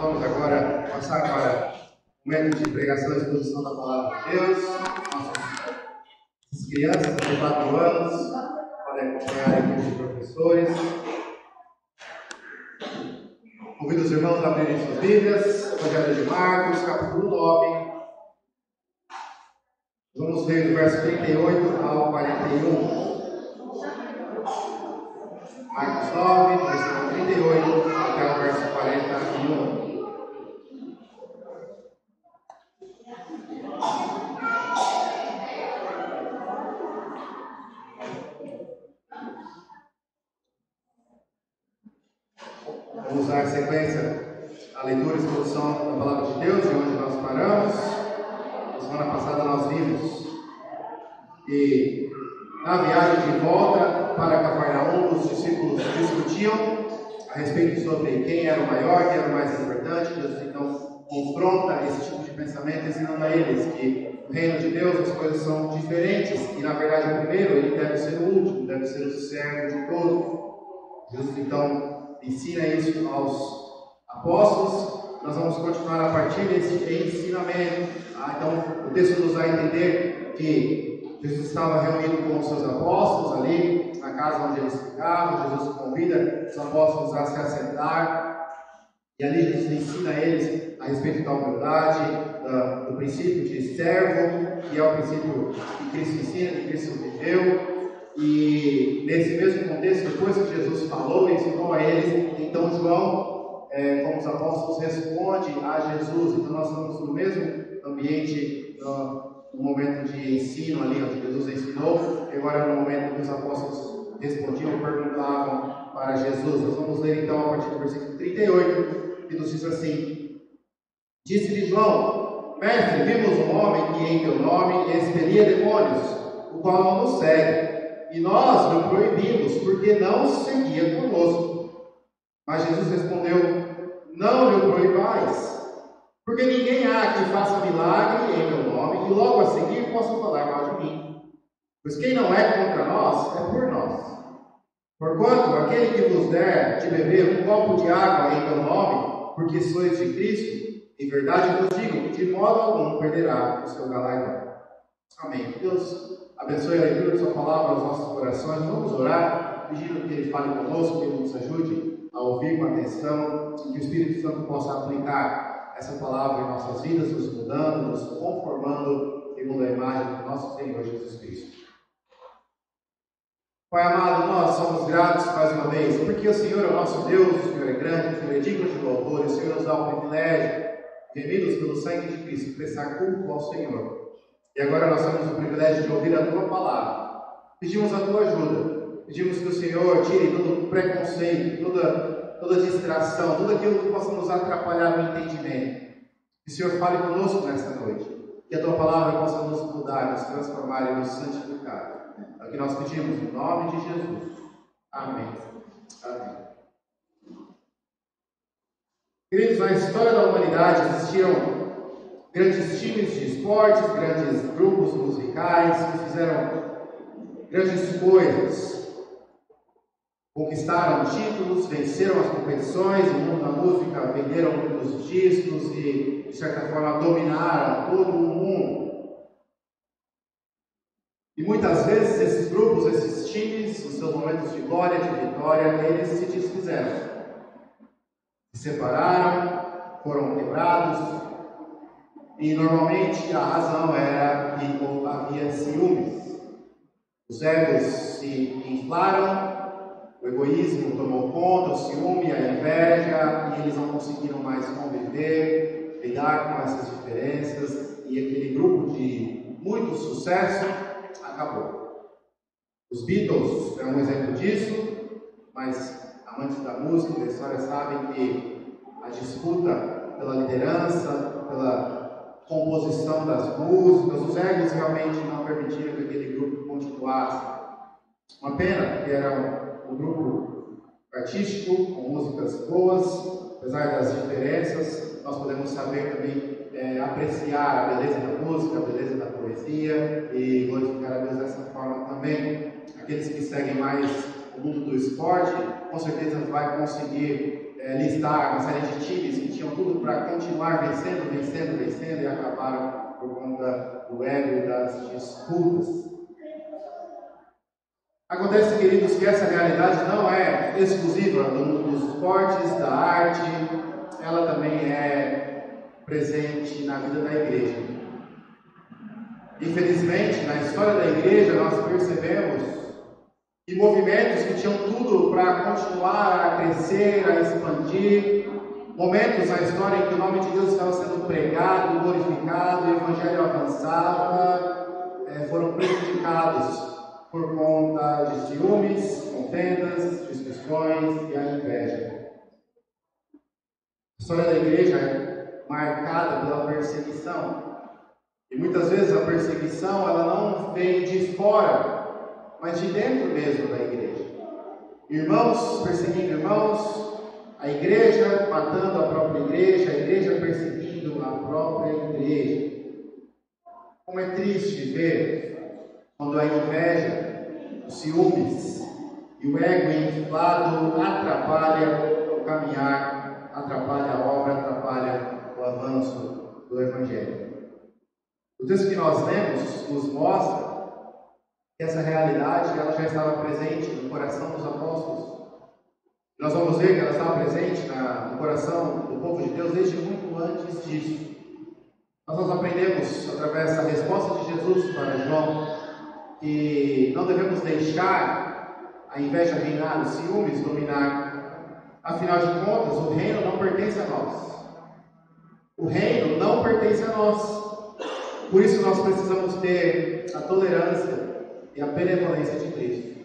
vamos agora passar para o momento de pregação e exposição da palavra de Deus. Nossas crianças de 4 anos podem acompanhar a equipe de professores. Convido os irmãos a abrirem suas Bíblias, Evangelho de Marcos, capítulo 9. Vamos ler do verso 38 ao 41. Marcos 9, versículo 38 até o verso 41. Vamos dar sequência à leitura e exposição da palavra de Deus, de onde nós paramos. Na semana passada nós vimos que na viagem de volta para Cafarnaum, os discípulos discutiam a respeito sobre quem era o maior, quem era o mais importante. Jesus então confronta esse tipo de pensamento, ensinando a eles que no reino de Deus as coisas são diferentes e na verdade o primeiro ele deve ser o último, deve ser o servo de todos. Jesus então ensina isso aos apóstolos. Nós vamos continuar a partir desse ensinamento. Então o texto nos dá a entender que Jesus estava reunido com os seus apóstolos ali na casa onde eles ficavam. Jesus convida os apóstolos a se assentar e ali Jesus ensina a eles a respeito da humildade, do princípio de servo, que é o princípio que Cristo ensina, que Cristo viveu. E nesse mesmo contexto, depois que Jesus falou e ensinou a eles, então João, como os apóstolos, responde a Jesus. Então nós estamos no mesmo ambiente, no momento de ensino ali, onde Jesus ensinou, e agora no momento que os apóstolos respondiam, perguntavam para Jesus. Nós vamos ler então a partir do versículo 38, que nos diz assim: Disse-lhe João: Mestre, vimos um homem que em teu nome expelia demônios, o qual não nos segue, e nós lhe proibimos, porque não seguia conosco. Mas Jesus respondeu: Não lhe proibais, porque ninguém há que faça milagre em meu nome e logo a seguir possa falar mal de mim. Pois quem não é contra nós é por nós. Porquanto aquele que vos der de beber um copo de água em meu nome, porque sois de Cristo, em verdade vos digo que de modo algum perderá o seu galardão. Amém. Deus abençoe a leitura de sua palavra aos nossos corações. Vamos orar, pedindo que Ele fale conosco, que Ele nos ajude a ouvir com atenção e que o Espírito Santo possa aplicar essa palavra em nossas vidas, nos mudando, nos conformando segundo a imagem do nosso Senhor Jesus Cristo. Pai amado, nós somos gratos mais uma vez, porque o Senhor é o nosso Deus, o Senhor é grande, o Senhor é digno de louvor, e o Senhor nos dá o privilégio, remidos pelo sangue de Cristo, prestar culto ao Senhor. E agora nós temos o privilégio de ouvir a Tua palavra. Pedimos a Tua ajuda, pedimos que o Senhor tire todo preconceito, toda distração, tudo aquilo que possa nos atrapalhar no entendimento. Que o Senhor fale conosco nesta noite, que a Tua palavra possa nos mudar, nos transformar e nos santificar. É o que nós pedimos, em nome de Jesus. Amém. Amém. Queridos, na história da humanidade existiam grandes times de esportes, grandes grupos musicais que fizeram grandes coisas. Conquistaram títulos, venceram as competições, no mundo da música venderam muitos discos e, de certa forma, dominaram todo o mundo. E muitas vezes esses grupos, esses times, nos seus momentos de glória, de vitória, eles se desfizeram. Se separaram, foram quebrados, e normalmente a razão era que havia ciúmes. Os egos se inflaram, o egoísmo tomou conta, o ciúme, a inveja, e eles não conseguiram mais conviver, lidar com essas diferenças, e aquele grupo de muito sucesso acabou. Os Beatles é um exemplo disso, mas amantes da música e da história sabem que a disputa pela liderança, pela composição das músicas, os egos realmente não permitiram que aquele grupo continuasse. Uma pena, que era um grupo artístico, com músicas boas, apesar das diferenças, nós podemos saber também apreciar a beleza da música, a beleza da poesia e glorificar a Deus dessa forma também. Aqueles que seguem mais o mundo do esporte, com certeza vai conseguir listar uma série de times que tinham tudo para continuar vencendo e acabaram por conta do ego e das disputas. Acontece, queridos, que essa realidade não é exclusiva dos esportes, da arte, ela também é presente na vida da igreja. Infelizmente, na história da igreja, nós percebemos que movimentos que tinham tudo para continuar a crescer, a expandir, momentos na história em que o nome de Deus estava sendo pregado, glorificado, o evangelho avançava, foram prejudicados por conta de ciúmes, contendas, discussões e a inveja. A história da igreja é marcada pela perseguição. E muitas vezes a perseguição ela não vem de fora, mas de dentro mesmo da igreja. Irmãos perseguindo irmãos, a igreja matando a própria igreja, a igreja perseguindo a própria igreja. Como é triste ver quando a inveja, os ciúmes e o ego inflado atrapalha o caminhar, atrapalha a obra, atrapalha o avanço do evangelho. O texto que nós lemos nos mostra que essa realidade ela já estava presente no coração dos apóstolos. Nós vamos ver que ela estava presente no coração do povo de Deus desde muito antes disso. Nós aprendemos através da resposta de Jesus para João que não devemos deixar a inveja reinar, os ciúmes dominar. Afinal de contas, o reino não pertence a nós. O reino não pertence a nós. Por isso nós precisamos ter a tolerância e a benevolência de Cristo.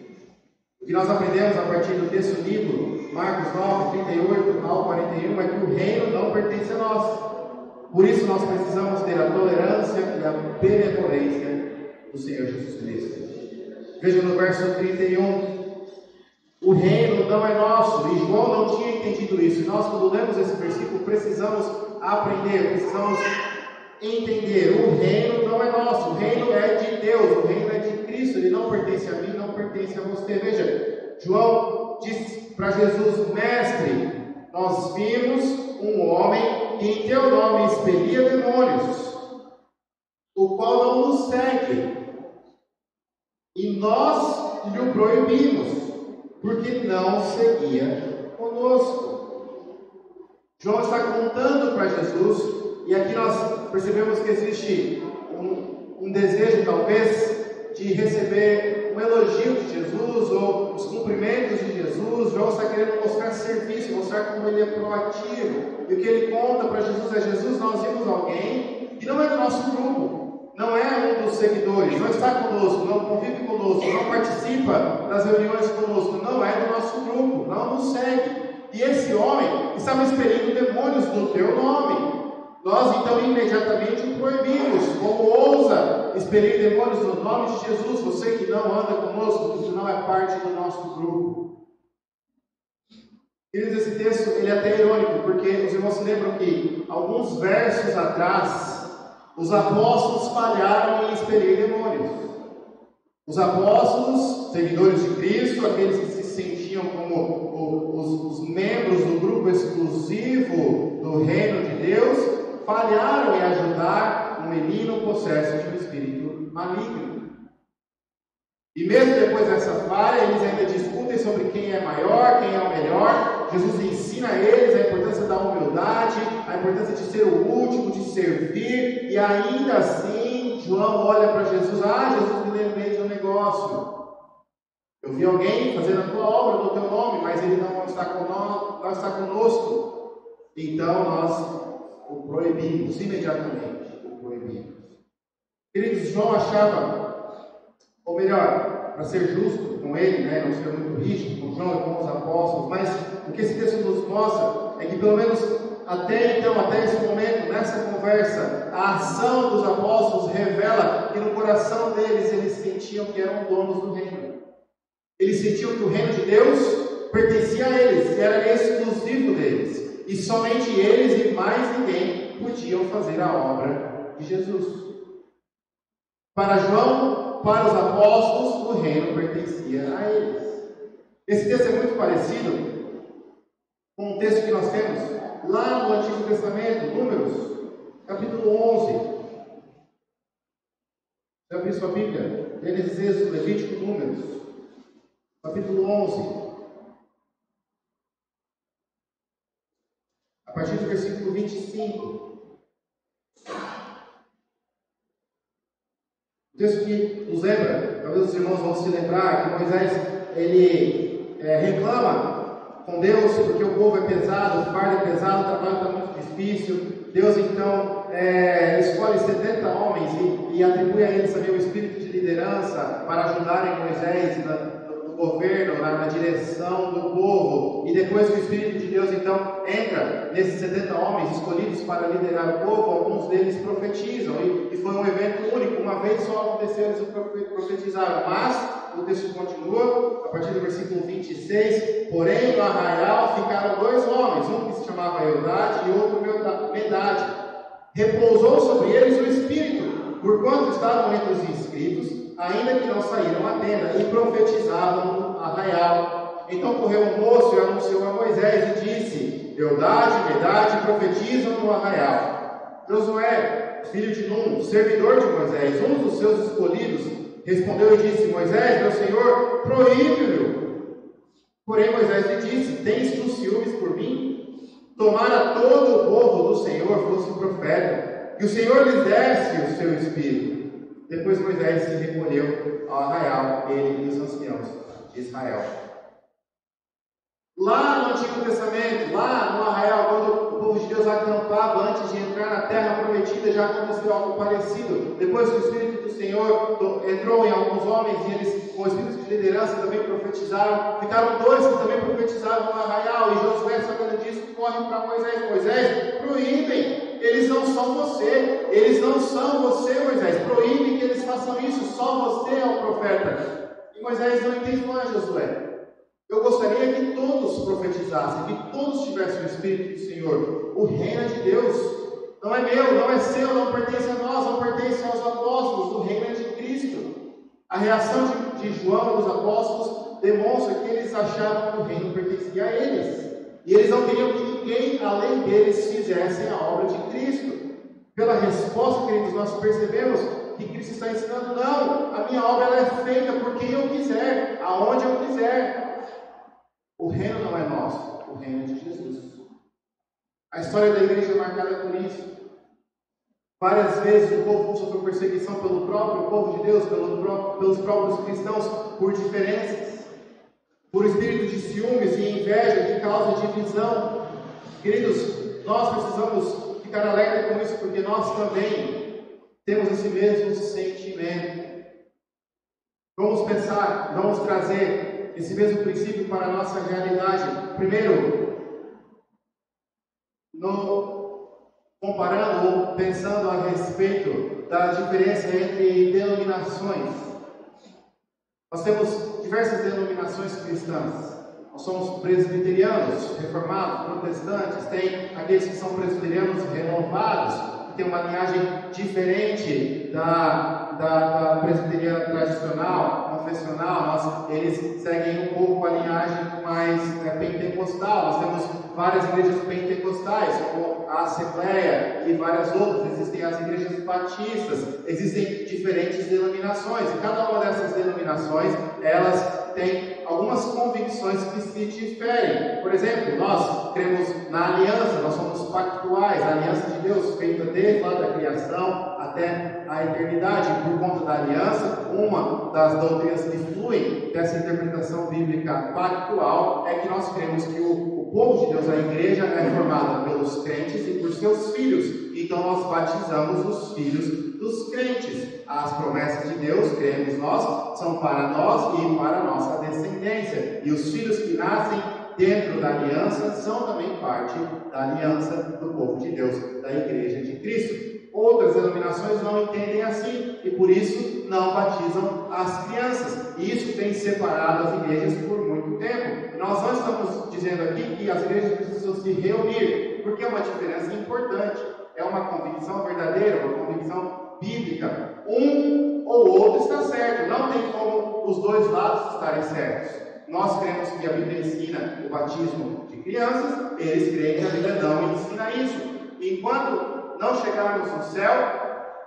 O que nós aprendemos a partir do texto lido, Marcos 9, 38 ao 41, é que o reino não pertence a nós. Por isso nós precisamos ter a tolerância e a benevolência do Senhor Jesus Cristo. Veja no verso 31, o reino não é nosso, e João não tinha entendido isso. E nós, quando lemos esse versículo, precisamos aprender, precisamos entender, o reino não é nosso, o reino é de Deus, o reino é de Cristo, ele não pertence a mim, não pertence a você. Veja, João disse para Jesus: Mestre, nós vimos um homem que em teu nome expelia demônios, o qual não nos segue, e nós lhe o proibimos, porque não seguia conosco. João está contando para Jesus. E aqui nós percebemos que existe um desejo, talvez, de receber um elogio de Jesus ou os cumprimentos de Jesus. João está querendo mostrar serviço, mostrar como ele é proativo. E o que ele conta para Jesus é: Jesus, nós vimos alguém que não é do nosso grupo, não é um dos seguidores, não está conosco, não convive conosco, não participa das reuniões conosco, não é do nosso grupo, não nos segue. E esse homem estava expelindo demônios no teu nome. Nós então imediatamente o proibimos. Como ousa expelir demônios no nome de Jesus, você que não anda conosco, você não é parte do nosso grupo. Queridos, esse texto ele é até irônico, porque os irmãos se lembram que alguns versos atrás os apóstolos falharam em expelir demônios. Os apóstolos, seguidores de Cristo, aqueles que se sentiam como os membros do grupo exclusivo do reino de Deus, falharam em ajudar um menino possesso de um espírito maligno. E mesmo depois dessa falha, eles ainda discutem sobre quem é maior, quem é o melhor. Jesus ensina a eles a importância da humildade, a importância de ser o último, de servir. E ainda assim, João olha para Jesus: Jesus, me lembrei de um negócio. Eu vi alguém fazendo a tua obra no teu nome, mas ele não está conosco. Então nós o proibimos, imediatamente o proibimos. Queridos, João achava, ou melhor, para ser justo com ele, não ser muito rígido com João e com os apóstolos, mas o que esse texto nos mostra é que pelo menos até esse momento, nessa conversa, a ação dos apóstolos revela que no coração deles eles sentiam que eram donos do reino. Eles sentiam que o reino de Deus pertencia a eles, era exclusivo deles. E somente eles e mais ninguém podiam fazer a obra de Jesus. Para João, para os apóstolos, o reino pertencia a eles. Esse texto é muito parecido com um texto que nós temos lá no Antigo Testamento, Números, capítulo 11. Já abriu sua Bíblia? Gênesis, Êxodo, Levítico, Números, capítulo 11. A partir do versículo 25. O texto que nos lembra, talvez os irmãos vão se lembrar, que Moisés, ele reclama com Deus, porque o povo é pesado, o fardo é pesado, o trabalho está muito difícil. Deus, então, escolhe 70 homens e atribui a eles também o espírito de liderança para ajudarem Moisés no governo, na direção do povo. E depois que o Espírito de Deus, então, entra nesses 70 homens escolhidos para liderar o povo, alguns deles profetizam. E foi um evento único, uma vez só aconteceu, eles profetizaram. Mas o texto continua, a partir do versículo 26, porém no arraial ficaram 2 homens, um que se chamava Eldade e outro Medade. Repousou sobre eles o Espírito, porquanto estavam entre os inscritos, ainda que não saíram à tenda, e profetizavam no arraial. Então correu um moço e anunciou a Moisés e disse: Eldade, Medade profetizam no arraial. Josué, filho de Num, servidor de Moisés, um dos seus escolhidos, respondeu e disse: Moisés, meu senhor, proíbe-o. Porém Moisés lhe disse: Tens tu ciúmes por mim? Tomara todo o povo do Senhor fosse profeta, que o Senhor lhes desse o seu espírito. Depois Moisés se recolheu ao arraial, ele e os anciãos de Israel. Lá no Antigo Testamento, lá no arraial, quando o povo de Deus acampava antes de entrar na terra prometida, já aconteceu algo parecido. Depois que o Espírito do Senhor entrou em alguns homens e eles, com o Espírito de liderança, também profetizaram, ficaram 2 que também profetizaram no arraial. E Josué, sabendo disso, corre para Moisés: Moisés, proíbem, eles não são você, Moisés, proíbem que eles façam isso, só você é o profeta. E Moisés não entende mais, Josué. Eu gostaria que todos profetizassem, que todos tivessem o Espírito do Senhor. O reino é de Deus, não é meu, não é seu, não pertence a nós, não pertence aos apóstolos, o reino é de Cristo. A reação de João e dos apóstolos demonstra que eles achavam que o reino pertencia a eles. E eles não queriam que ninguém além deles fizesse a obra de Cristo. Pela resposta, queridos, nós percebemos que Cristo está ensinando: não, a minha obra ela é feita por quem eu quiser, aonde eu quiser. O reino não é nosso, o reino é de Jesus. A história da igreja é marcada por isso. Várias vezes o povo sofreu perseguição pelo próprio povo de Deus, pelos próprios cristãos, por diferenças, por espírito de ciúmes e inveja que causa divisão. Queridos, nós precisamos ficar alerta com isso, porque nós também temos esse mesmo sentimento. Vamos pensar, vamos trazer esse mesmo princípio para a nossa realidade. Primeiro, comparando ou pensando a respeito da diferença entre denominações. Nós temos diversas denominações cristãs. Nós somos presbiterianos, reformados, protestantes, tem aqueles que são presbiterianos renovados, que tem uma linhagem diferente da presbiteriana tradicional, confessional. Eles seguem um pouco a linhagem mais pentecostal. Nós temos várias igrejas pentecostais, como a Assembleia e várias outras. Existem as igrejas batistas, existem diferentes denominações, e cada uma dessas denominações, elas têm algumas convicções que se diferem. Por exemplo, nós cremos na aliança, nós somos pactuais, a aliança de Deus feita desde lá da criação até a eternidade. Por conta da aliança, uma das doutrinas que fluem dessa interpretação bíblica pactual é que nós cremos que o povo de Deus, a igreja, é formada pelos crentes e por seus filhos. Então nós batizamos os filhos dos crentes. As promessas de Deus, cremos nós, são para nós e para a nossa descendência. E os filhos que nascem dentro da aliança são também parte da aliança do povo de Deus, da igreja de Cristo. Outras denominações não entendem assim e por isso não batizam as crianças. E isso tem separado as igrejas por muito tempo. Nós não estamos dizendo aqui que as igrejas precisam se reunir, porque é uma diferença importante. É uma convicção verdadeira, uma convicção bíblica. Um ou outro está certo. Não tem como os dois lados estarem certos. nós cremos que a Bíblia ensina o batismo de crianças, eles creem que a Bíblia não ensina isso. Enquanto não chegarmos no céu,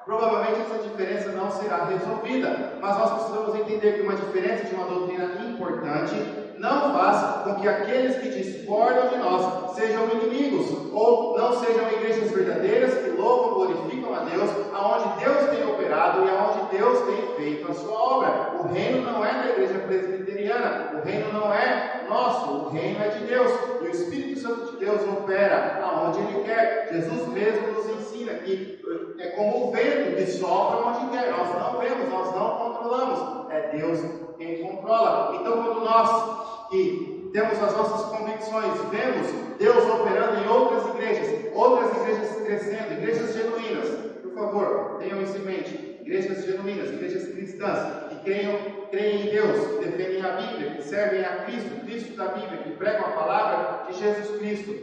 provavelmente essa diferença não será resolvida, mas nós precisamos entender que uma diferença de uma doutrina importante não faz com que aqueles que discordam de nós sejam inimigos, ou não sejam igrejas verdadeiras que louvam, glorificam a Deus, aonde Deus tem operado e aonde Deus tem feito a sua obra. O reino não é da igreja presbiteriana, o reino não é nosso, o reino é de Deus, e o Espírito Santo de Deus opera aonde Ele quer. Jesus mesmo nos ensina que é como o vento que sopra onde quer, nós não vemos, nós não controlamos, é Deus quem controla. Então, quando nós que temos as nossas convicções, vemos Deus operando em outras igrejas crescendo, igrejas genuínas, por favor, tenham isso em mente, igrejas genuínas, igrejas cristãs, que creem em Deus, que defendem a Bíblia, que servem a Cristo da Bíblia, que pregam a palavra de Jesus Cristo.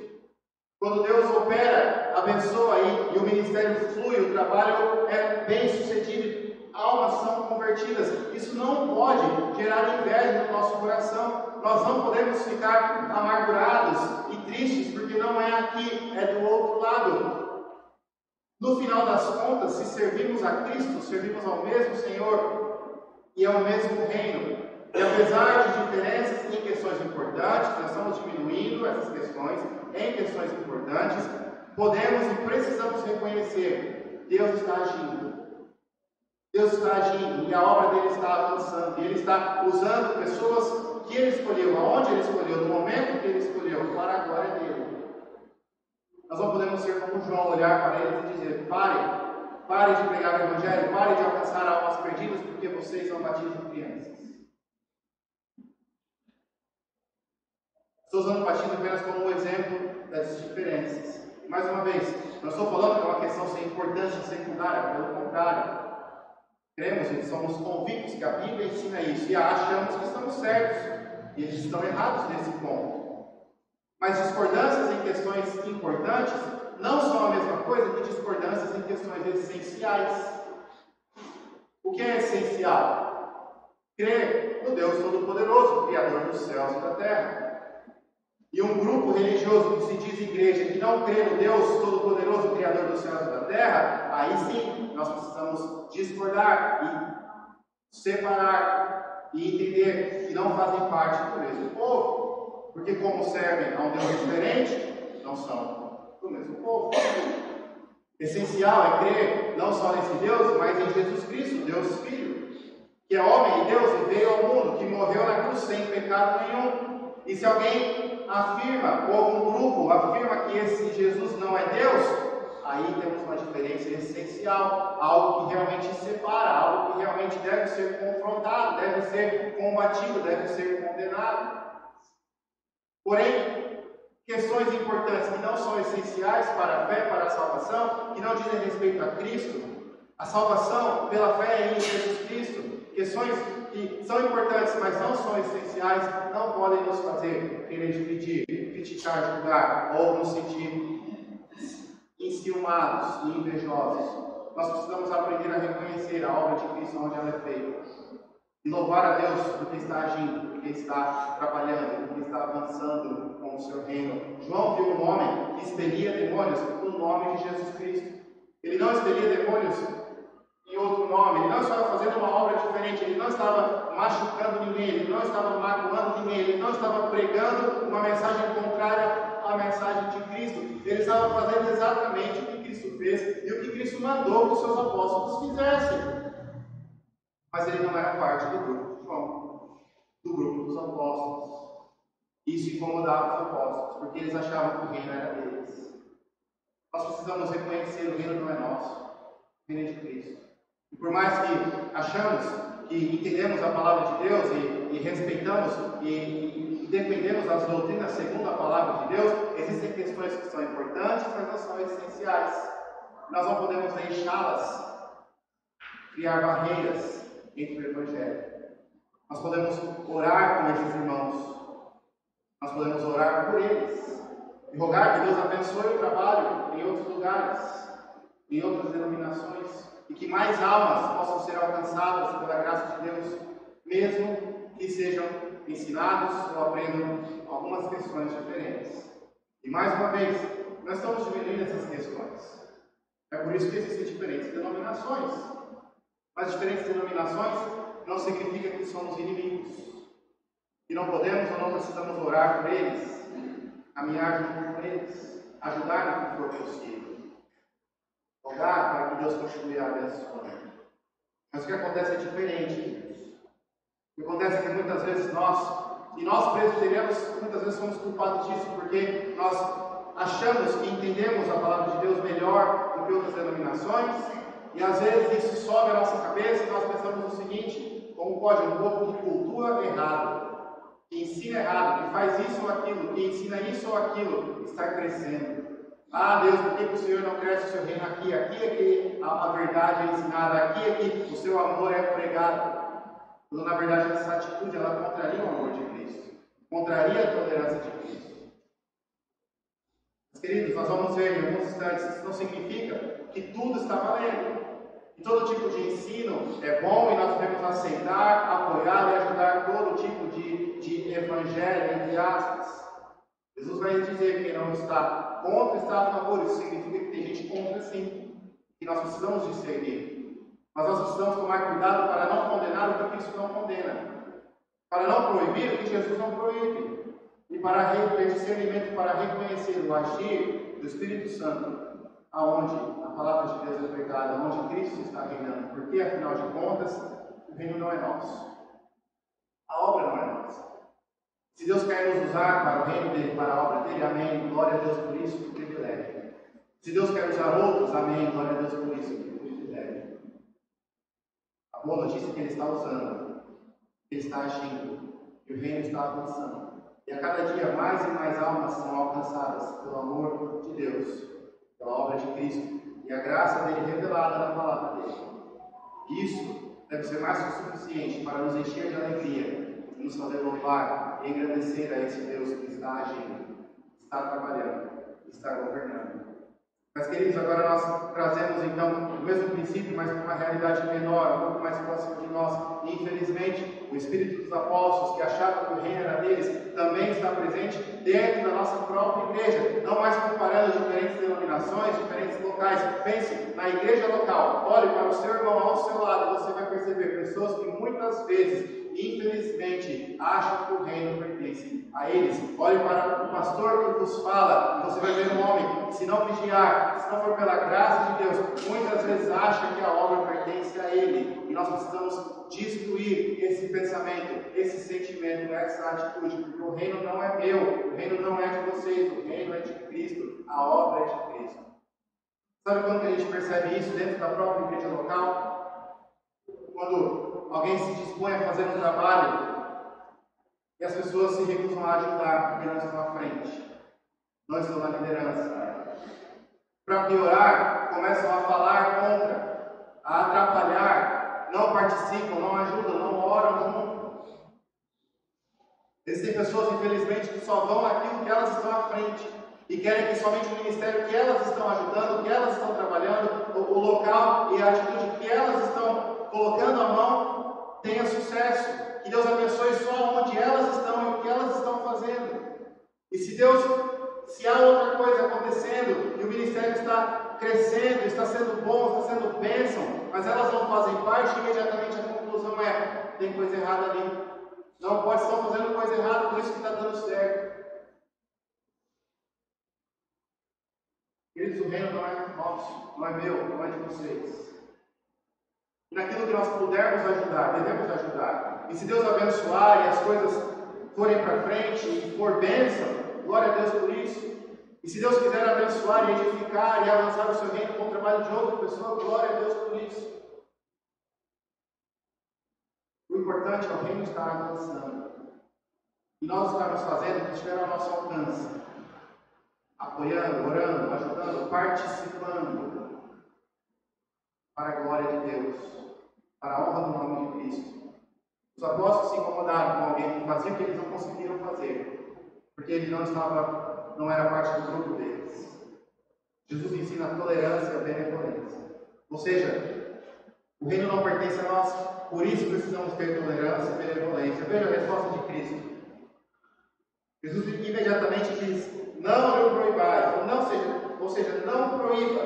Quando Deus opera, abençoa aí, e o ministério flui, o trabalho é bem sucedido, almas são convertidas. Isso não pode gerar inveja no nosso coração. Nós não podemos ficar amargurados e tristes, porque não é aqui, é do outro lado. No final das contas, se servimos a Cristo, servimos ao mesmo Senhor e ao mesmo reino. E apesar de diferenças em questões importantes, nós estamos diminuindo essas questões em questões importantes, podemos e precisamos reconhecer: Deus está agindo. Deus está agindo e a obra dele está avançando. E ele está usando pessoas que ele escolheu, aonde ele escolheu, no momento que ele escolheu, para a glória dele. Nós não podemos ser como João, olhar para eles e dizer: pare de pregar o Evangelho, pare de alcançar almas perdidas, porque vocês não batizam crianças. Estou usando o batismo apenas como um exemplo dessas diferenças. Mais uma vez, não estou falando que é uma questão sem importância secundária, pelo contrário. Cremos e somos convictos que a Bíblia ensina isso e achamos que estamos certos. E eles estão errados nesse ponto. Mas discordâncias em questões importantes não são a mesma coisa que discordâncias em questões essenciais. O que é essencial? Crer no Deus Todo-Poderoso, Criador dos céus e da terra. E um grupo religioso que se diz igreja, que não crê no Deus Todo-Poderoso, Criador dos céus e da terra, aí sim nós precisamos discordar e separar e entender que não fazem parte do mesmo povo, porque como servem a um Deus diferente, não são do mesmo povo. Essencial é crer não só nesse Deus, mas em Jesus Cristo, Deus Filho, que é homem e Deus e veio ao mundo, que morreu na cruz sem pecado nenhum. E se alguém afirma, ou algum grupo afirma que esse Jesus não é Deus, aí temos uma diferença essencial, algo que realmente separa, algo que realmente deve ser confrontado, deve ser combatido, deve ser condenado. Porém, questões importantes que não são essenciais para a fé, para a salvação, que não dizem respeito a Cristo, a salvação pela fé em Jesus Cristo, questões que são importantes, mas não são essenciais, não podem nos fazer querer dividir, criticar, julgar ou nos sentir enciumados e invejosos. Nós precisamos aprender a reconhecer a obra de Cristo onde ela é feita e louvar a Deus porque está agindo, porque está trabalhando, porque está avançando com o seu reino. João viu um homem que expelia demônios no nome de Jesus Cristo. Ele não expelia demônios em outro nome, ele não estava fazendo uma obra diferente, ele não estava machucando ninguém, ele não estava magoando ninguém, ele não estava pregando uma mensagem contrária à mensagem de Cristo. Ele estava fazendo exatamente o que Cristo fez e o que Cristo mandou que os seus apóstolos fizessem. Mas ele não era parte do grupo de João, do grupo dos apóstolos. Isso incomodava os apóstolos, porque eles achavam que o reino era deles. Nós precisamos reconhecer: o reino não é nosso, o reino é de Cristo. E por mais que achamos que entendemos a palavra de Deus e respeitamos e defendemos as doutrinas segundo a palavra de Deus, existem questões que são importantes, mas não são essenciais. Nós não podemos deixá-las criar barreiras entre o Evangelho. Nós podemos orar com esses irmãos, nós podemos orar por eles e rogar que Deus abençoe o trabalho em outros lugares, em outras denominações, e que mais almas possam ser alcançadas pela graça de Deus, mesmo que sejam ensinados ou aprendam algumas questões diferentes. E mais uma vez, nós estamos diminuindo essas questões. É por isso que existem diferentes denominações. Mas diferentes denominações não significa que somos inimigos. Que não podemos ou não precisamos orar por eles, caminhar junto com eles, ajudar no que for possível. Rogar para que Deus continue a abençoar. Mas o que acontece é diferente. O que acontece é que muitas vezes nós presbiterianos, muitas vezes somos culpados disso, porque nós achamos que entendemos a palavra de Deus melhor do que outras denominações, e às vezes isso sobe a nossa cabeça e nós pensamos o seguinte: como pode um povo que cultua errado, que ensina errado, que faz isso ou aquilo, que ensina isso ou aquilo, estar crescendo? Ah, Deus, por que o Senhor não cresce o seu reino aqui? Aqui é que a verdade é ensinada, aqui é que o seu amor é pregado. Quando na verdade essa atitude ela contraria o amor de Cristo, contraria a tolerância de Cristo. Mas, queridos, nós vamos ver em alguns instantes, isso não significa que tudo está valendo. E todo tipo de ensino é bom e nós devemos aceitar, apoiar e ajudar todo tipo de evangelho, entre aspas. Jesus vai dizer que não está contra, está a favor. Isso significa que tem gente contra, sim. E nós precisamos discernir. Mas nós precisamos tomar cuidado para não condenar o que Cristo não condena. Para não proibir o que Jesus não proíbe. E para ter discernimento, para reconhecer o agir do Espírito Santo, aonde a palavra de Deus é pregada, onde Cristo está reinando. Porque, afinal de contas, o reino não é nosso. A obra não é nossa. Se Deus quer nos usar para o reino dele, para a obra dele, amém. Glória a Deus por isso, que privilégio. Se Deus quer usar outros, amém. Glória a Deus por isso, que privilégio. A boa notícia é que Ele está usando, Ele está agindo, e o reino está avançando. E a cada dia mais e mais almas são alcançadas pelo amor de Deus, pela obra de Cristo, e a graça dele revelada na palavra dele. Isso deve ser mais que o suficiente para nos encher de alegria, e nos fazer louvar e engrandecer a esse Deus que está agindo, está trabalhando, está governando. Mas, queridos, agora nós trazemos então o mesmo princípio, mas com uma realidade menor, um pouco mais próxima de nós. E, infelizmente, o Espírito dos Apóstolos, que achava que o reino era deles, também está presente dentro da nossa própria igreja. Não mais comparando diferentes denominações, diferentes locais. Pense na igreja local. Olhe para o seu irmão ao seu lado e você vai perceber pessoas que muitas vezes, infelizmente, acham que o reino pertence a eles. Olhe para o pastor que vos fala, e você vai ver um homem que, se não vigiar, se não for pela graça de Deus, muitas vezes acha que a obra pertence a ele. E nós precisamos destruir esse pensamento, esse sentimento, essa atitude, porque o reino não é meu, o reino não é de vocês, o reino é de Cristo, a obra é de Cristo. Sabe quando a gente percebe isso dentro da própria igreja local? Quando alguém se dispõe a fazer um trabalho e as pessoas se recusam a ajudar porque não estão à frente, não estão na liderança. Para piorar, começam a falar contra, a atrapalhar, não participam, não ajudam, não oram junto. Existem pessoas, infelizmente, que só vão naquilo que elas estão à frente e querem que somente o ministério que elas estão ajudando, que elas estão trabalhando, o local e a atitude que elas estão colocando a mão tenha sucesso. Que Deus abençoe só onde elas estão e o que elas estão fazendo. E se há outra coisa acontecendo e o ministério está crescendo, está sendo bom, está sendo bênção, mas elas não fazem parte, imediatamente a conclusão é: tem coisa errada ali. Não pode estar fazendo coisa errada, por isso que está dando certo. Queridos, o reino não é nosso, não é meu, não é de vocês. E naquilo que nós pudermos ajudar, devemos ajudar. E se Deus abençoar e as coisas forem para frente e for bênção, glória a Deus por isso. E se Deus quiser abençoar e edificar e avançar o seu reino com o trabalho de outra pessoa, glória a Deus por isso. O importante é o reino estar avançando. E nós estarmos fazendo o que estiver ao nosso alcance. Apoiando, orando, ajudando, participando. Para a glória de Deus. Para a honra do nome de Cristo. Os apóstolos se incomodaram com alguém que fazia o que eles não conseguiram fazer. Porque ele não era parte do grupo deles. Jesus ensina a tolerância e a benevolência. Ou seja, O reino não pertence a nós, por isso precisamos ter tolerância e benevolência. Veja a resposta de Cristo. Jesus imediatamente diz: não lhe proibais, ou seja, não proíba,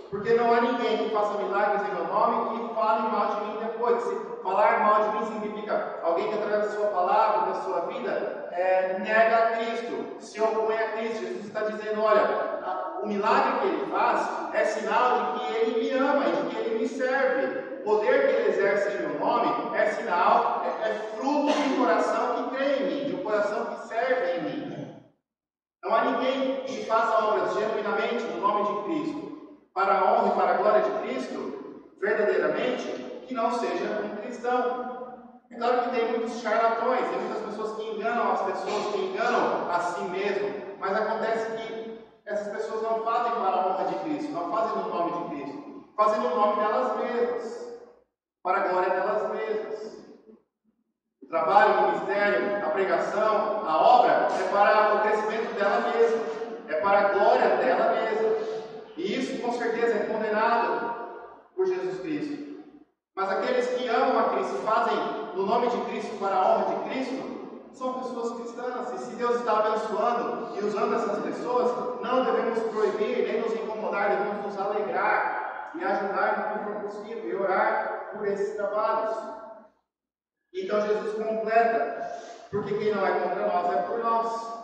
porque não há ninguém que faça milagres em meu nome e fale mal de mim depois. Se falar mal de mim significa alguém que através da sua palavra, da sua vida, nega a Cristo, se opõe a Cristo. Jesus está dizendo: olha, o milagre que ele faz é sinal de que ele me ama e de que ele me serve. O poder que ele exerce em meu nome é sinal, é fruto de um coração que crê em mim, de um coração que serve em mim. Não há ninguém que faça obras genuinamente no nome de Cristo, para a honra e para a glória de Cristo, verdadeiramente, que não seja um cristão. É claro que tem muitos charlatões, tem muitas pessoas que enganam as pessoas, que enganam a si mesmo, mas acontece que essas pessoas não fazem para a honra de Cristo, não fazem no nome de Cristo, fazem no nome delas mesmas, para a glória delas mesmas. O trabalho, o ministério, a pregação, a obra é para o crescimento dela mesma, é para a glória dela mesma. E isso com certeza é condenado por Jesus Cristo. Mas aqueles que amam a Cristo e fazem no nome de Cristo para a honra de Cristo, são pessoas cristãs. E se Deus está abençoando e usando essas pessoas, não devemos proibir nem nos incomodar, devemos nos alegrar e ajudar no que for possível e orar por esses trabalhos. Então Jesus completa, porque quem não é contra nós é por nós.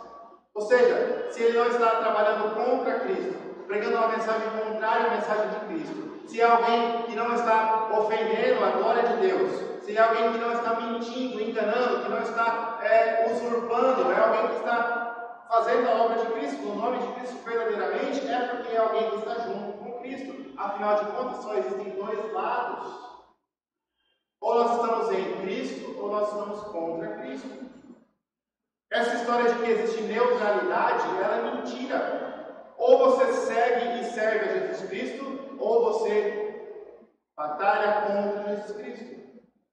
Ou seja, se ele não está trabalhando contra Cristo, pregando uma mensagem contrária à mensagem de Cristo, se é alguém que não está ofendendo a glória de Deus, se é alguém que não está mentindo, enganando, que não está usurpando, é alguém que está fazendo a obra de Cristo, no nome de Cristo verdadeiramente, é porque é alguém que está junto com Cristo. Afinal de contas, só existem dois lados. Ou nós estamos em Cristo, ou nós estamos contra Cristo. Essa história de que existe neutralidade, ela é mentira. Ou você segue e serve a Jesus Cristo, ou você batalha contra Jesus Cristo.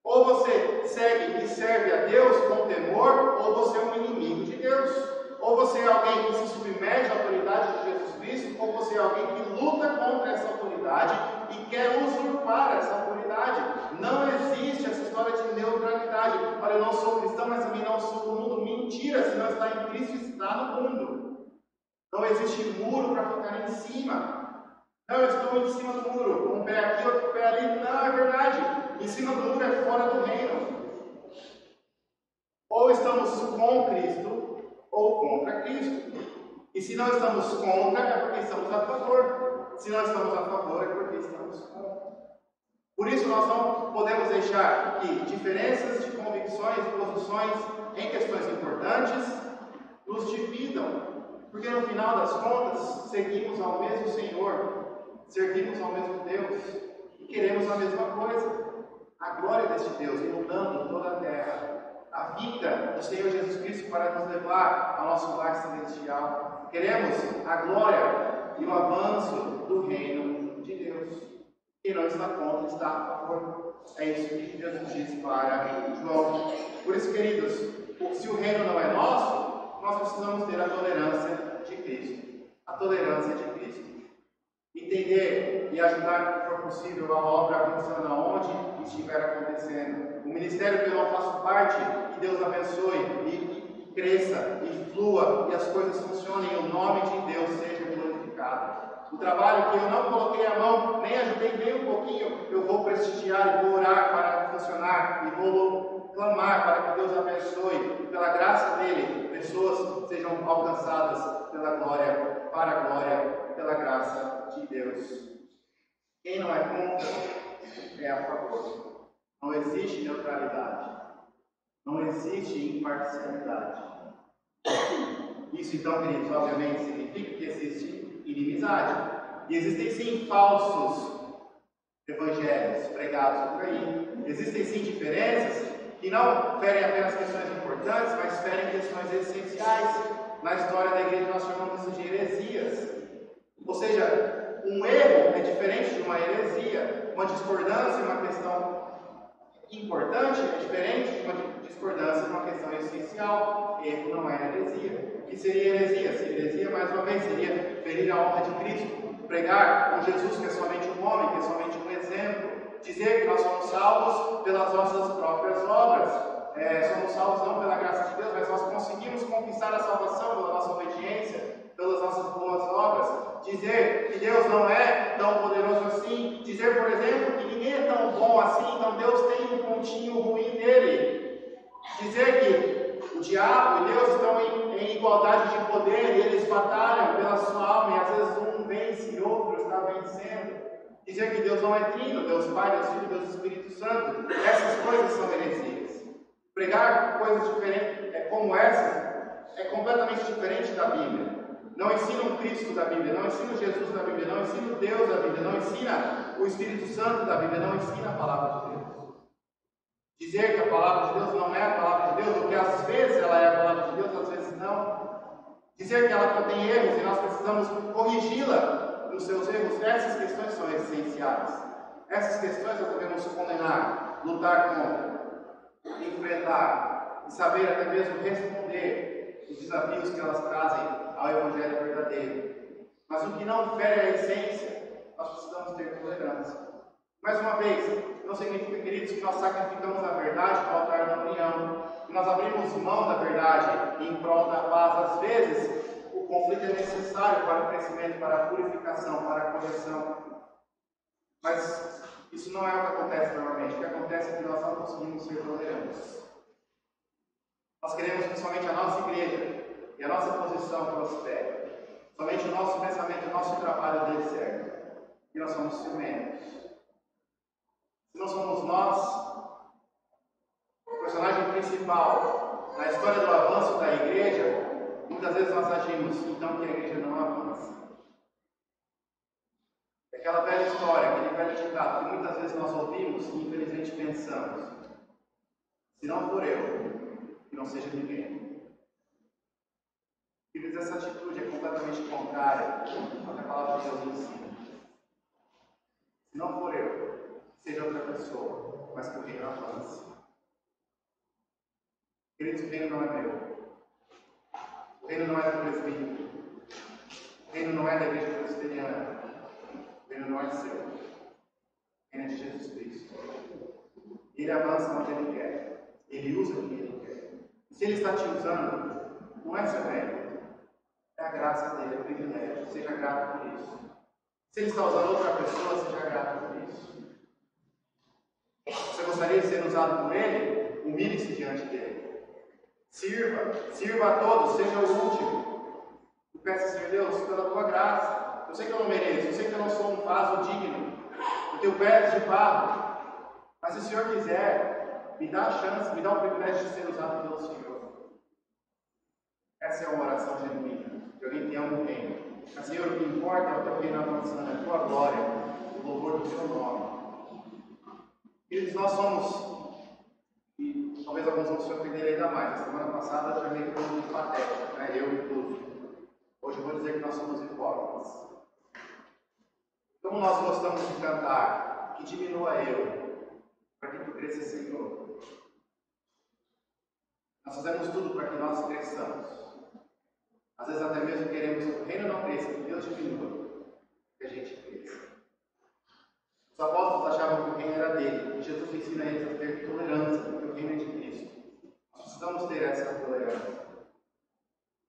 Ou você segue e serve a Deus com temor, ou você é um inimigo de Deus. Ou você é alguém que se submete à autoridade de Jesus Cristo, ou você é alguém que luta contra essa autoridade e quer usurpar essa autoridade. Não existe essa história de neutralidade. Olha, eu não sou cristão, mas também não sou do mundo. Mentira, se não está em Cristo, está no mundo. Não existe muro para ficar em cima. Não, eu estou em cima do muro, um pé aqui, outro pé ali. Não, é verdade. Em cima do muro é fora do reino. Ou estamos com Cristo, ou contra Cristo. E se não estamos contra, é porque estamos a favor. Se não estamos a favor, é porque estamos contra. Por isso nós não podemos deixar que diferenças de convicções e posições em questões importantes nos dividam. Porque no final das contas, seguimos ao mesmo Senhor, servimos ao mesmo Deus e queremos a mesma coisa. A glória deste Deus inundando toda a terra. A vinda do Senhor Jesus Cristo para nos levar ao nosso lar celestial. Queremos a glória e o avanço do reino de Deus. Quem não está contra, está a favor. É isso que Jesus disse para João. Por isso, queridos, se o reino não é nosso, nós precisamos ter a tolerância de Cristo. A tolerância de Cristo. Entender e ajudar no que for possível a obra avançando aonde estiver acontecendo. O ministério que eu não faço parte, que Deus abençoe e cresça e flua e as coisas funcionem e o nome de Deus seja glorificado. O trabalho que eu não coloquei a mão, nem ajudei nem um pouquinho, eu vou prestigiar e vou orar para funcionar e vou clamar para que Deus abençoe e pela graça dele, pessoas sejam alcançadas pela glória, para a glória, pela graça de Deus. Quem não é contra é a favor. Não existe neutralidade. Não existe imparcialidade. Isso então, queridos, obviamente significa que existe inimizade. E existem sim falsos evangelhos pregados por aí. Existem sim diferenças que não ferem apenas questões importantes, mas ferem questões essenciais. Na história da igreja nós chamamos isso de heresias. Ou seja, um erro é diferente de uma heresia. Uma discordância em uma questão importante é diferente de uma discordância em uma questão essencial. Erro não é heresia. O que seria heresia? Heresia, mais uma vez, seria ferir a honra de Cristo. Pregar com Jesus, que é somente um homem, que é somente um exemplo. Dizer que nós somos salvos pelas nossas próprias obras. Somos salvos não pela graça de Deus, mas nós conseguimos conquistar a salvação pela nossa obediência, pelas nossas boas obras. Dizer que Deus não é tão poderoso assim. Dizer, por exemplo, que ninguém é tão bom assim, então Deus tem um pontinho ruim nele. Dizer que o diabo e Deus estão em igualdade de poder e eles batalham pela sua alma e às vezes um vence e outro está vencendo. Dizer que Deus não é trino, Deus Pai, Deus Filho, Deus Espírito Santo. Essas coisas são heresias. Pregar coisas diferentes como essas é completamente diferente da Bíblia. Não ensina o Cristo da Bíblia, não ensina o Jesus da Bíblia, não ensina o Deus da Bíblia, não ensina o Espírito Santo da Bíblia, não ensina a palavra de Deus. Dizer que a palavra de Deus não é a palavra de Deus, ou que às vezes ela é a palavra de Deus, às vezes não. Dizer que ela contém erros e nós precisamos corrigi-la nos seus erros, essas questões são essenciais. Essas questões nós devemos condenar, lutar contra, enfrentar e saber até mesmo responder os desafios que elas trazem ao Evangelho verdadeiro. Mas o que não fere a essência, nós precisamos ter tolerância. Mais uma vez, não significa, queridos, que nós sacrificamos a verdade para o altar da união, que nós abrimos mão da verdade em prol da paz. Às vezes, o conflito é necessário para o crescimento, para a purificação, para a correção. Mas isso não é o que acontece normalmente. O que acontece é que nós não conseguimos ser tolerantes. Nós queremos que somente a nossa igreja e a nossa posição prospere. Somente o nosso pensamento, o nosso trabalho dê certo. E nós somos ciumentos. Se não somos nós, o personagem principal na história do avanço da igreja, muitas vezes nós agimos, então que a igreja não avança. É aquela velha história, aquele velho ditado que muitas vezes nós ouvimos e infelizmente pensamos: se não for eu, que não seja ninguém. Queridos, essa atitude é completamente contrária ao que a palavra de Deus ensina. Se não for eu, seja outra pessoa, mas que o reino avance. Queridos, o reino não é meu. O reino não é do presbítero. O reino não é da igreja presbiteriana. O reino não é seu. O reino é de Jesus Cristo. Ele avança onde Ele quer. Ele usa o que Ele quer. Se Ele está te usando, não é seu reino. É a graça dele, é o privilégio. Seja grato por isso. Se Ele está usando outra pessoa, seja grato por isso. Você gostaria de ser usado por Ele? Humilhe-se diante dele. Sirva a todos, seja o último. E peça, Senhor Deus, pela tua graça. Eu sei que eu não mereço, eu sei que eu não sou um vaso digno. Eu tenho pés de barro. Mas se o Senhor quiser, me dá a chance, me dá o privilégio de ser usado pelo Senhor. Essa é uma oração genuína. De alguém que ama o reino. Mas, Senhor, o que importa é o teu reino avançando, a tua glória, o louvor do teu nome. Queridos, nós somos, e talvez alguns vão se surpreender ainda mais. Na semana passada eu chamei todo mundo patético, né? Eu incluso. Hoje eu vou dizer que nós somos hipócritas. Como nós gostamos de cantar, que diminua eu, para que tu cresça, Senhor. Nós fazemos tudo para que nós cresçamos. Às vezes até mesmo queremos que o reino não cresça, que Deus diminua, que a gente cresça. Os apóstolos achavam que o reino era dele, e Jesus ensina eles a ter tolerância, porque o reino é de Cristo. Nós precisamos ter essa tolerância.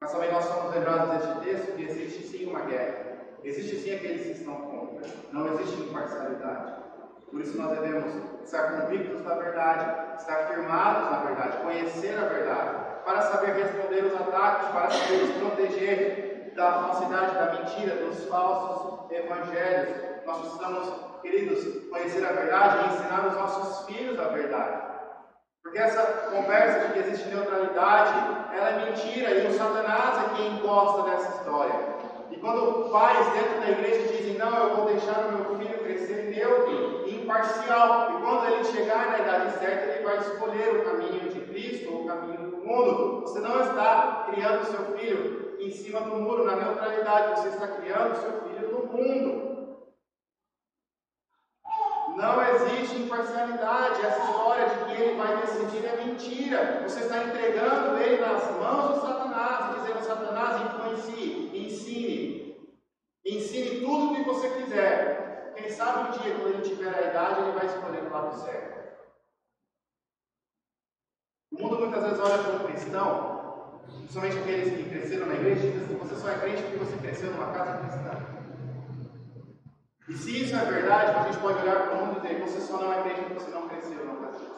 Mas também nós somos lembrados deste texto que existe sim uma guerra. Existe sim aqueles que estão contra. Não existe imparcialidade. Por isso nós devemos estar convictos da verdade, estar firmados na verdade, conhecer a verdade, para saber responder os ataques, para saber nos proteger da falsidade, da mentira, dos falsos evangelhos. Nós precisamos, queridos, conhecer a verdade e ensinar os nossos filhos a verdade. Porque essa conversa de que existe neutralidade, ela é mentira, e o Satanás é quem gosta dessa história. E quando pais dentro da igreja dizem: não, eu vou deixar o meu filho crescer neutro e imparcial, e quando ele chegar na idade certa, ele vai escolher o caminho de Cristo ou o caminho do mundo. Você não está criando o seu filho em cima do muro, na neutralidade, você está criando o seu filho no mundo. Não existe imparcialidade. Essa história de que ele vai decidir é mentira. Você está entregando ele nas mãos do Satanás, dizendo: Satanás, influencie, ensine tudo o que você quiser. Quem ele sabe um dia, quando ele tiver a idade, ele vai escolher o lado certo. O mundo muitas vezes olha para um cristão, principalmente aqueles que cresceram na igreja, e diz assim: você só é crente porque você cresceu numa casa cristã. E se isso é verdade, a gente pode olhar para o mundo e dizer: você só não é crente porque você não cresceu numa casa cristã.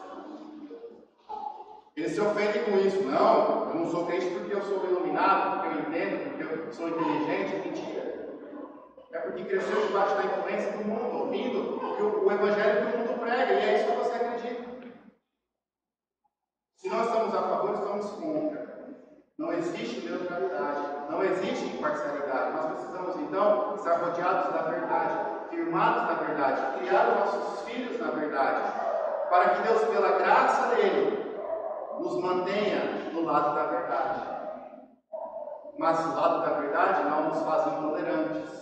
Eles se ofendem com isso. Não, eu não sou crente porque eu sou iluminado, porque eu entendo, porque eu sou inteligente. Mentira. É porque cresceu debaixo da influência do mundo, ouvindo o evangelho que o mundo prega, e é isso que você acredita. Se nós estamos a favor, estamos contra. Não existe neutralidade, não existe imparcialidade. Nós precisamos, então, estar rodeados da verdade, firmados na verdade, criar os nossos filhos na verdade, para que Deus, pela graça dele, nos mantenha do lado da verdade. Mas o lado da verdade não nos faz intolerantes.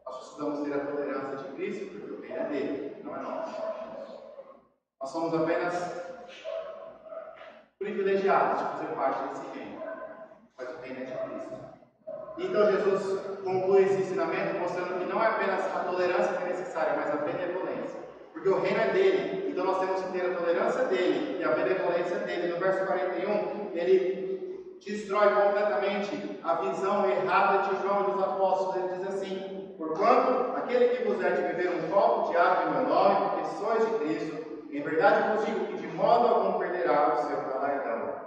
Nós precisamos ter a tolerância de Cristo, porque o reino é dele, não é nosso. Nós somos apenas privilegiados de fazer parte desse reino, mas o reino é de Cristo. Então Jesus conclui esse ensinamento mostrando que não é apenas a tolerância que é necessária, mas a benevolência. Porque o reino é dele, então nós temos que ter a tolerância dele e a benevolência dele. No verso 41, ele destrói completamente a visão errada de João e dos apóstolos. Ele diz assim: porquanto aquele que vos der de beber um copo de água em meu nome, porque sois de Cristo, em verdade vos digo que de modo algum perderá o seu galardão.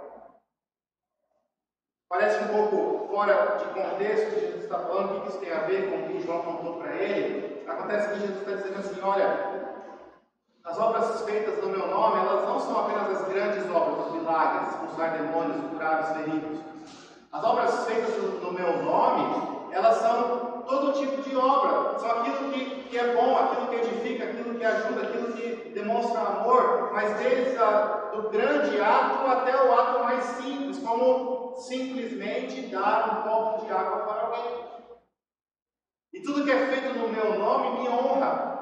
Parece um pouco fora de contexto que Jesus está falando, o que isso tem a ver com o que João contou para ele. Acontece que Jesus está dizendo assim: olha, as obras feitas no meu nome, elas não são apenas as grandes obras, os milagres, expulsar demônios, curar os feridos. As obras feitas no meu nome, elas são todo tipo de obra. São aquilo que é bom, aquilo que edifica, aquilo que ajuda, aquilo que demonstra amor, mas desde do grande ato até o ato mais simples, como simplesmente dar um copo de água para alguém. E tudo que é feito no meu nome me honra.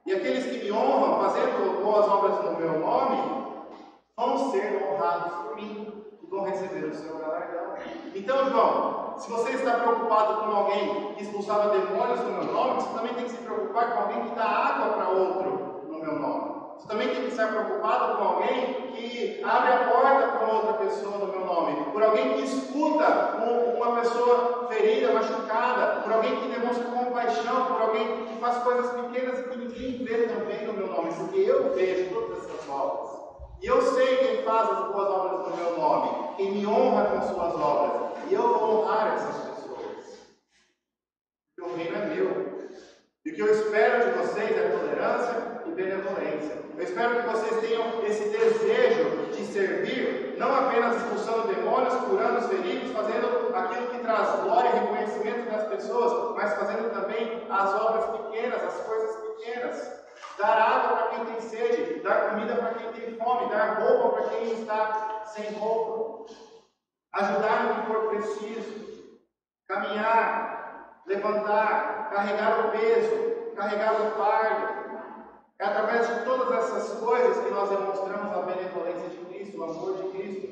E aqueles que me honram, fazendo boas obras no meu nome, vão ser honrados por mim e vão receber o seu galardão. Então, João, se você está preocupado com alguém que expulsava demônios no meu nome, você também tem que se preocupar com alguém que dá água para outro no meu nome. Você também tem que estar preocupado com alguém que abre a porta para outra pessoa no meu nome, por alguém que escuta uma pessoa ferida, machucada, por alguém que demonstra compaixão, por alguém que faz coisas pequenas que ninguém vê também no meu nome, porque eu vejo todas essas obras. E eu sei quem faz as boas obras no meu nome, quem me honra com suas obras, e eu vou honrar essas pessoas. Porque o reino é meu. E o que eu espero de vocês é tolerância e benevolência. Eu espero que vocês tenham esse desejo de servir, não apenas expulsando demônios, curando os feridos, fazendo aquilo que traz glória e reconhecimento das pessoas, mas fazendo também as obras pequenas, as coisas pequenas. Dar água para quem tem sede, dar comida para quem tem fome, dar roupa para quem está sem roupa, ajudar no que for preciso, caminhar, levantar, carregar o peso, carregar o fardo. É através de todas essas coisas que nós demonstramos a benevolência de Cristo, o amor de Cristo.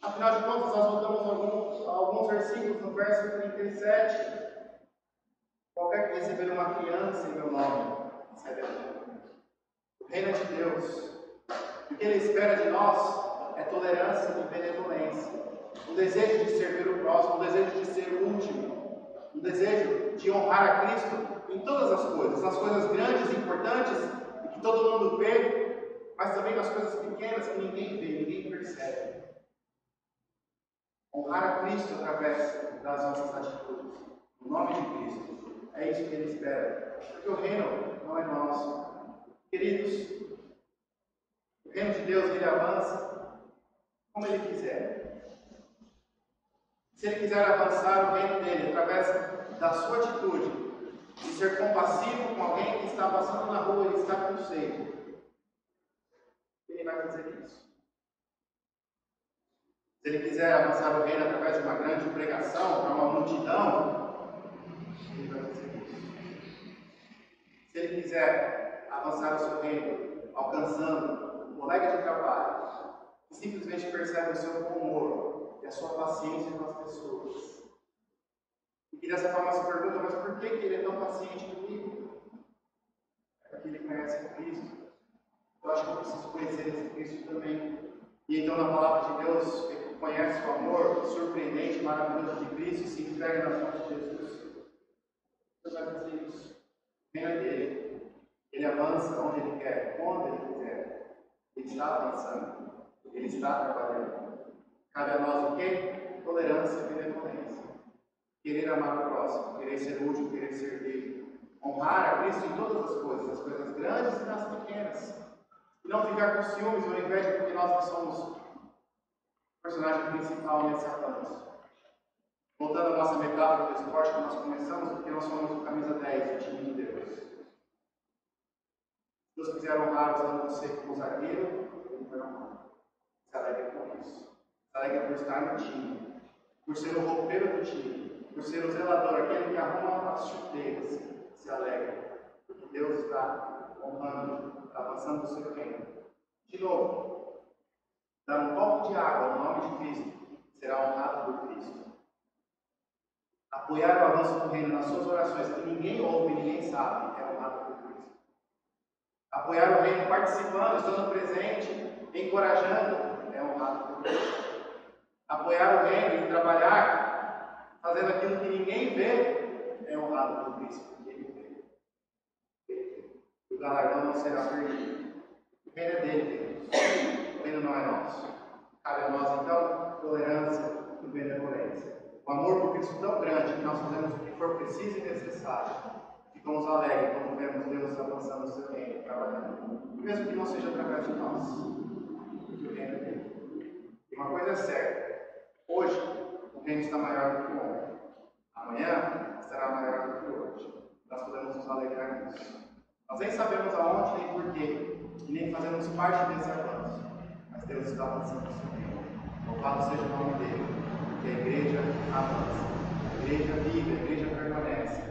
Afinal de contas, nós voltamos a alguns versículos no verso 37. Qualquer que receber uma criança em meu nome, recebe a mim. O reino é de Deus. O que Ele espera de nós é tolerância e benevolência. Um desejo de servir o próximo, um desejo de ser último, um desejo de honrar a Cristo em todas as coisas, nas coisas grandes e importantes e que todo mundo vê, mas também nas coisas pequenas que ninguém vê, ninguém percebe. Honrar a Cristo através das nossas atitudes, no nome de Cristo. É isso que Ele espera, porque o reino não é nosso. Queridos, o reino de Deus, ele avança como Ele quiser. Se Ele quiser avançar o reino dele através da sua atitude, de ser compassivo com alguém que está passando na rua e está com sede, Ele vai fazer isso. Se Ele quiser avançar o reino através de uma grande pregação para uma multidão, Ele vai fazer isso. Se Ele quiser avançar o seu reino alcançando um colega de trabalho que simplesmente percebe o seu bom humor e a sua paciência com as pessoas, e que dessa forma se pergunta: mas por que ele é tão paciente comigo? que eu preciso conhecer esse Cristo também. E então, na palavra de Deus, ele conhece o amor surpreendente, maravilhoso de Cristo e se entrega nas mãos de Jesus. Deus vai fazer isso. O reino é dele. Ele avança onde ele quer, quando ele quiser. Ele está avançando. Ele está trabalhando. Cabe a nós o quê? Tolerância e benevolência. Querer amar o próximo, querer ser útil, querer servir. Honrar a Cristo em todas as coisas grandes e nas pequenas. E não ficar com ciúmes ou inveja porque nós não somos o personagem principal nesse avanço. Voltando à nossa metáfora do esporte que nós começamos, porque nós somos o camisa 10 do time de Deus. Se Deus quiser honrar usando você como zagueiro, ele vai honrar. Se alegra com isso. Se alegra por estar no time, por ser o roupeiro do time, por ser o zelador, aquele que arruma as chuteiras. Se alegra, porque Deus está honrando, está avançando o seu reino. De novo, dar um copo de água no nome de Cristo será honrado por Cristo. Apoiar o avanço do reino nas suas orações, que ninguém ouve, ninguém sabe, é honrado por Cristo. Apoiar o reino participando, estando presente, encorajando, é honrado por Cristo. Apoiar o reino e trabalhar, fazendo aquilo que ninguém vê, é honrado por Cristo, porque ele vê. O galardão não será perdido. O reino é dele, Deus. O reino não é nosso. Cabe a nós, então, tolerância e benevolência. O amor por Cristo tão grande que nós fazemos o que for preciso e necessário. Ficamos alegres quando vemos Deus avançando o seu reino, trabalhando. Mesmo que não seja através de nós. Porque o reino é dele. E uma coisa é certa. Hoje, o reino está maior do que ontem. Amanhã, estará maior do que hoje. Nós podemos nos alegrar nisso. Nós nem sabemos aonde nem porquê. E nem fazemos parte desse avanço. Mas Deus está avançando o seu reino. Louvado seja o nome dele. Que a igreja avança, a igreja vive, a igreja permanece.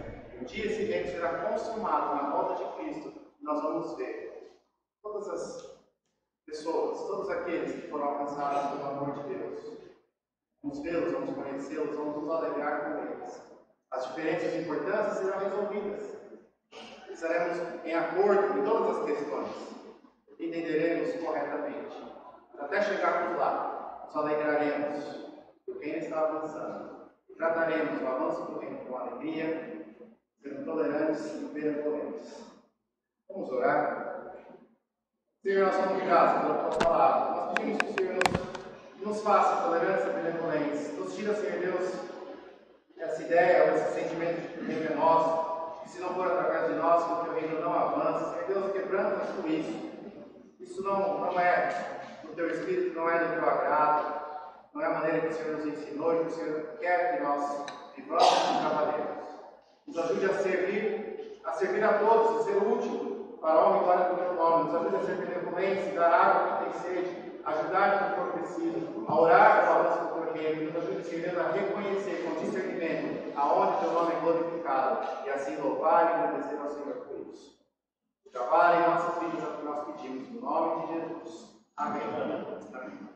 Um dia esse reino será consumado na volta de Cristo e nós vamos ver todas as pessoas, todos aqueles que foram alcançados pelo amor de Deus. Vamos vê-los, vamos conhecê-los, vamos nos alegrar com eles. As diferenças e importâncias serão resolvidas. Estaremos em acordo em todas as questões. Entenderemos corretamente. Até chegarmos lá, nos alegraremos. O reino está avançando. Trataremos o avanço do reino com alegria, sendo tolerantes e benevolentes. Vamos orar? Senhor, nós somos gratos pela tua palavra. Nós pedimos que o Senhor nos faça tolerância e benevolência. Nos tira, Senhor Deus, essa ideia ou esse sentimento de que o reino é nosso, que se não for através de nós, que o teu reino não avança. Senhor Deus, quebranta tudo isso. Isso não é do teu espírito, não é do teu agrado. Não é a maneira que o Senhor nos ensinou e que o Senhor quer que nós vivamos e trabalhemos. Nos ajude a servir a todos, a ser útil para a honra e glória do teu nome. Nos ajude a ser benevolentes, dar água que tem sede, ajudar no que for preciso, a orar com o avanço do teu reino. Nos ajude, Senhor, a reconhecer com discernimento aonde o teu nome é glorificado e assim louvar e agradecer ao Senhor por isso. Trabalhe em nossas vidas, é o que nós pedimos, no nome de Jesus. Amém. Amém.